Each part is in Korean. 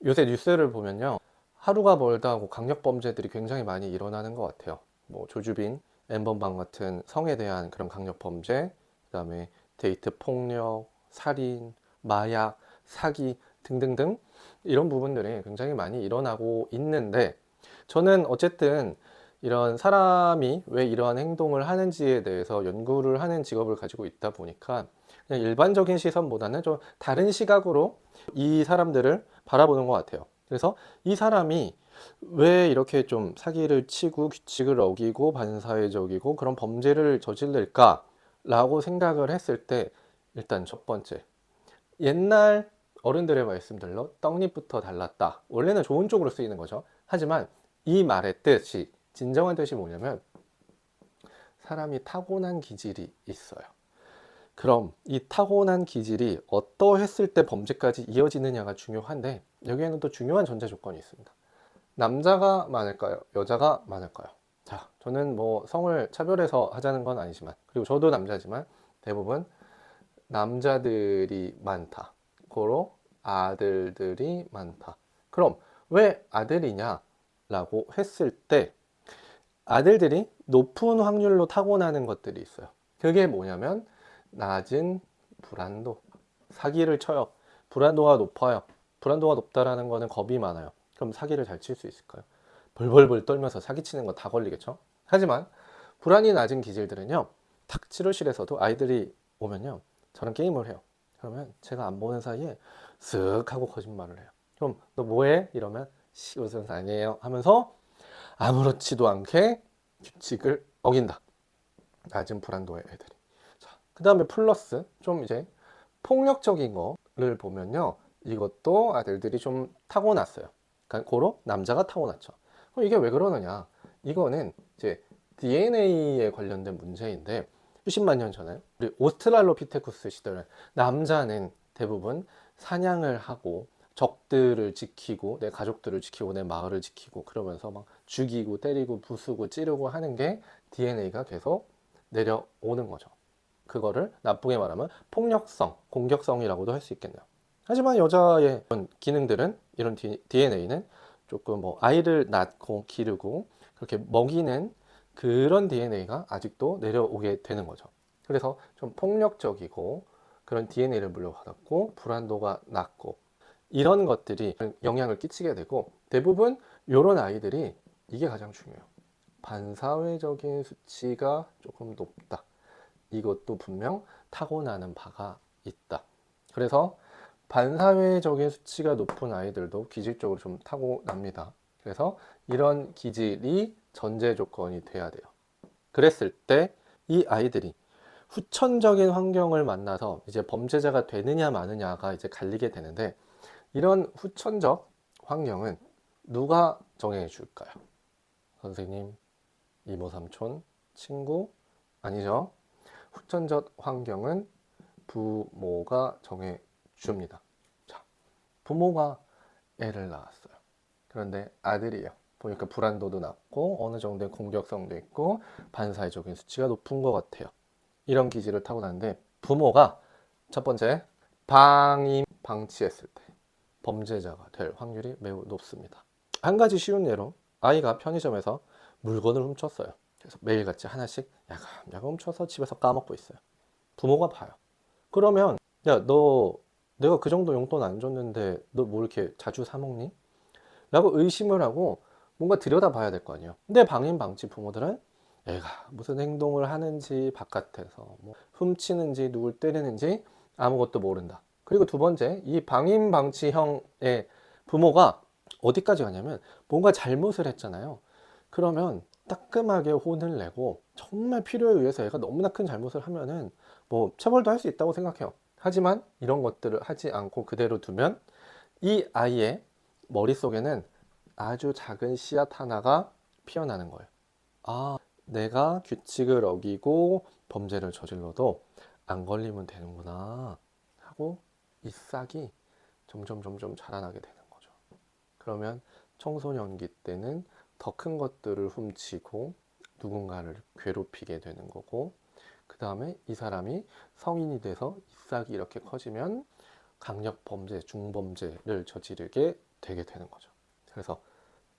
요새 뉴스를 보면요, 하루가 멀다 하고 강력범죄들이 굉장히 많이 일어나는 것 같아요. 뭐 조주빈, 엠번방 같은 성에 대한 그런 강력범죄, 그다음에 데이트 폭력, 살인, 마약, 사기 등등등 이런 부분들이 굉장히 많이 일어나고 있는데, 저는 어쨌든 이런 사람이 왜 이러한 행동을 하는지에 대해서 연구를 하는 직업을 가지고 있다 보니까 그냥 일반적인 시선보다는 좀 다른 시각으로 이 사람들을 바라보는 것 같아요. 그래서 이 사람이 왜 이렇게 좀 사기를 치고 규칙을 어기고 반사회적이고 그런 범죄를 저질릴까라고 생각을 했을 때, 일단 첫 번째, 옛날 어른들의 말씀들로 떡잎부터 달랐다. 원래는 좋은 쪽으로 쓰이는 거죠. 하지만 이 말의 뜻이, 진정한 뜻이 뭐냐면 사람이 타고난 기질이 있어요. 그럼 이 타고난 기질이 어떠했을 때 범죄까지 이어지느냐가 중요한데, 여기에는 또 중요한 전제 조건이 있습니다. 남자가 많을까요? 여자가 많을까요? 자, 저는 뭐 성을 차별해서 하자는 건 아니지만, 그리고 저도 남자지만 대부분 남자들이 많다. 고로 아들들이 많다. 그럼 왜 아들이냐? 라고 했을 때 아들들이 높은 확률로 타고나는 것들이 있어요. 그게 뭐냐면 낮은 불안도. 사기를 쳐요. 불안도가 높아요. 불안도가 높다라는 거는 겁이 많아요. 그럼 사기를 잘 칠 수 있을까요? 벌벌벌 떨면서 사기치는 거 다 걸리겠죠? 하지만 불안이 낮은 기질들은요, 탁 치료실에서도 아이들이 오면요, 저랑 게임을 해요. 그러면 제가 안 보는 사이에 쓱 하고 거짓말을 해요. 그럼 너 뭐해? 이러면 웃으면서 아니에요 하면서 아무렇지도 않게 규칙을 어긴다. 낮은 불안도의 애들이. 자, 그 다음에 플러스 좀 이제 폭력적인 거를 보면요, 이것도 아들들이 좀 타고났어요. 그러니까 고로 남자가 타고났죠. 그럼 이게 왜 그러느냐? 이거는 이제 DNA에 관련된 문제인데, 수십만 년 전에 우리 오스트랄로피테쿠스 시절에 남자는 대부분 사냥을 하고 적들을 지키고 내 가족들을 지키고 내 마을을 지키고 그러면서 막 죽이고 때리고 부수고 찌르고 하는 게 DNA가 계속 내려오는 거죠. 그거를 나쁘게 말하면 폭력성, 공격성이라고도 할 수 있겠네요. 하지만 여자의 이런 기능들은, 이런 DNA는 조금 뭐 아이를 낳고 기르고 그렇게 먹이는 그런 DNA가 아직도 내려오게 되는 거죠. 그래서 좀 폭력적이고 그런 DNA를 물려받았고 불안도가 낮고 이런 것들이 영향을 끼치게 되고, 대부분 이런 아이들이, 이게 가장 중요해요. 반사회적인 수치가 조금 높다. 이것도 분명 타고나는 바가 있다. 그래서 반사회적인 수치가 높은 아이들도 기질적으로 좀 타고납니다. 그래서 이런 기질이 전제 조건이 돼야 돼요. 그랬을 때 이 아이들이 후천적인 환경을 만나서 이제 범죄자가 되느냐 마느냐가 이제 갈리게 되는데, 이런 후천적 환경은 누가 정해 줄까요? 선생님, 이모, 삼촌, 친구? 아니죠. 후천적 환경은 부모가 정해 줍니다. 자, 부모가 애를 낳았어요. 그런데 아들이에요. 보니까 불안도도 낮고 어느 정도의 공격성도 있고 반사회적인 수치가 높은 것 같아요. 이런 기질을 타고났는데, 부모가 첫 번째, 방임 방치했을 때 범죄자가 될 확률이 매우 높습니다. 한 가지 쉬운 예로, 아이가 편의점에서 물건을 훔쳤어요. 그래서 매일같이 하나씩 야금야금 훔쳐서 집에서 까먹고 있어요. 부모가 봐요. 그러면 야, 너 내가 그 정도 용돈 안 줬는데 너 뭐 이렇게 자주 사 먹니? 라고 의심을 하고 뭔가 들여다봐야 될 거 아니에요. 근데 방임방치 부모들은 애가 무슨 행동을 하는지, 바깥에서 뭐 훔치는지 누굴 때리는지 아무것도 모른다. 그리고 두 번째, 이 방임방치형의 부모가 어디까지 가냐면, 뭔가 잘못을 했잖아요. 그러면 따끔하게 혼을 내고, 정말 필요에 의해서 애가 너무나 큰 잘못을 하면은 뭐 처벌도 할 수 있다고 생각해요. 하지만 이런 것들을 하지 않고 그대로 두면 이 아이의 머릿속에는 아주 작은 씨앗 하나가 피어나는 거예요. 아, 내가 규칙을 어기고 범죄를 저질러도 안 걸리면 되는구나 하고 이 싹이 점점 자라나게 되는 거죠. 그러면 청소년기 때는 더 큰 것들을 훔치고 누군가를 괴롭히게 되는 거고, 그 다음에 이 사람이 성인이 돼서 이 싹이 이렇게 커지면 강력 범죄, 중범죄를 저지르게 되게 되는 거죠. 그래서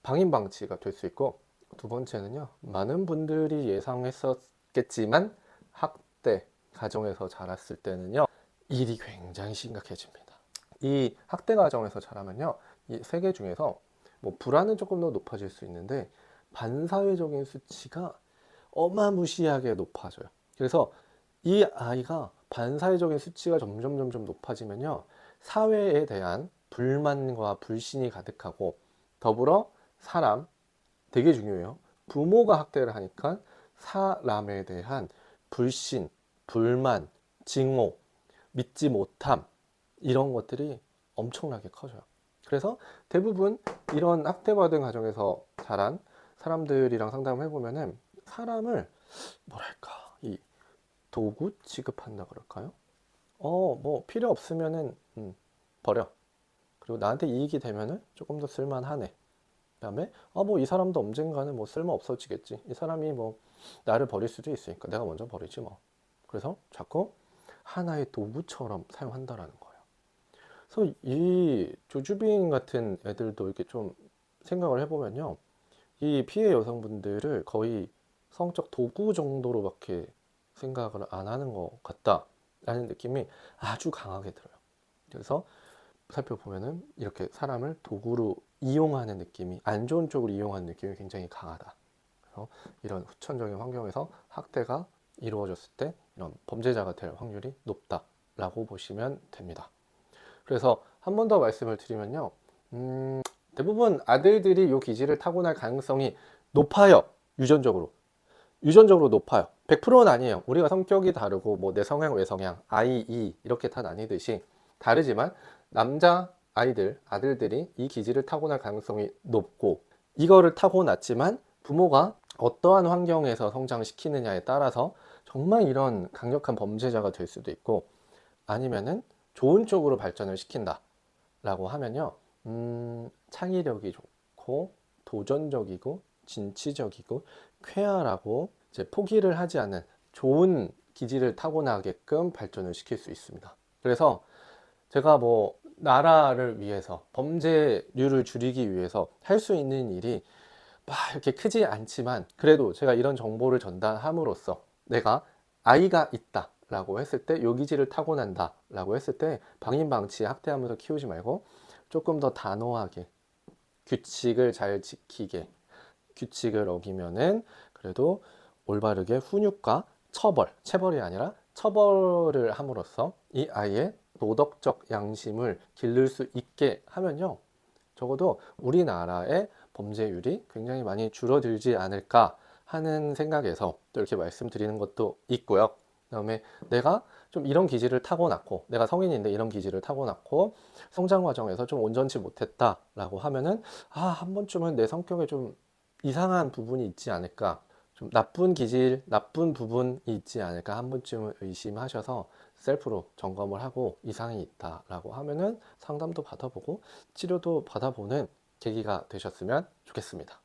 방임방치가 될 수 있고, 두 번째는요, 많은 분들이 예상했었겠지만 학대 가정에서 자랐을 때는요, 일이 굉장히 심각해집니다. 이 학대 가정에서 자라면요, 이 세 개 중에서 뭐 불안은 조금 더 높아질 수 있는데 반사회적인 수치가 어마무시하게 높아져요. 그래서 이 아이가 반사회적인 수치가 점점 높아지면요, 사회에 대한 불만과 불신이 가득하고, 더불어 사람, 되게 중요해요. 부모가 학대를 하니까 사람에 대한 불신, 불만, 증오, 믿지 못함, 이런 것들이 엄청나게 커져요. 그래서 대부분 이런 학대받은 가정에서 자란 사람들이랑 상담을 해보면은 사람을 뭐랄까, 이 도구 취급한다 그럴까요? 뭐 필요 없으면은 버려. 그리고 나한테 이익이 되면은 조금 더 쓸만하네. 그다음에 뭐 이 사람도 언젠가는 뭐 쓸모 없어지겠지. 이 사람이 뭐 나를 버릴 수도 있으니까 내가 먼저 버리지 뭐. 그래서 자꾸 하나의 도구처럼 사용한다라는 거예요. 그래서 이 조주빈 같은 애들도 이렇게 좀 생각을 해보면요, 이 피해 여성분들을 거의 성적 도구 정도로밖에 생각을 안 하는 것 같다라는 느낌이 아주 강하게 들어요. 그래서 살펴보면은 이렇게 사람을 도구로 이용하는 느낌이, 안 좋은 쪽으로 이용하는 느낌이 굉장히 강하다. 그래서 이런 후천적인 환경에서 학대가 이루어졌을 때 이런 범죄자가 될 확률이 높다라고 보시면 됩니다. 그래서 한 번 더 말씀을 드리면요, 대부분 아들들이 이 기질을 타고날 가능성이 높아요. 유전적으로 높아요. 100%는 아니에요. 우리가 성격이 다르고 뭐 내 성향, 외성향, I, E 이렇게 다 나뉘듯이 다르지만 남자 아들들이 이 기질을 타고날 가능성이 높고, 이거를 타고났지만 부모가 어떠한 환경에서 성장시키느냐에 따라서 정말 이런 강력한 범죄자가 될 수도 있고, 아니면은 좋은 쪽으로 발전을 시킨다 라고 하면요, 창의력이 좋고 도전적이고 진취적이고 쾌활하고 이제 포기를 하지 않는 좋은 기질을 타고나게끔 발전을 시킬 수 있습니다. 그래서 제가 뭐 나라를 위해서, 범죄율을 줄이기 위해서 할 수 있는 일이 막 이렇게 크지 않지만, 그래도 제가 이런 정보를 전달함으로써 내가 아이가 있다 라고 했을 때, 요기질을 타고난다 라고 했을 때 방임방치 학대하면서 키우지 말고 조금 더 단호하게 규칙을 잘 지키게, 규칙을 어기면은 그래도 올바르게 훈육과 체벌이 아니라 처벌을 함으로써 이 아이의 도덕적 양심을 기를 수 있게 하면요, 적어도 우리나라의 범죄율이 굉장히 많이 줄어들지 않을까 하는 생각에서 또 이렇게 말씀드리는 것도 있고요. 그다음에 내가 좀 이런 기질을 타고났고, 내가 성인인데 이런 기질을 타고났고 성장 과정에서 좀 온전치 못했다라고 하면은 한 번쯤은 내 성격에 좀 이상한 부분이 있지 않을까, 좀 나쁜 기질, 나쁜 부분이 있지 않을까 한 번쯤은 의심하셔서 셀프로 점검을 하고 이상이 있다라고 하면은 상담도 받아보고 치료도 받아보는 계기가 되셨으면 좋겠습니다.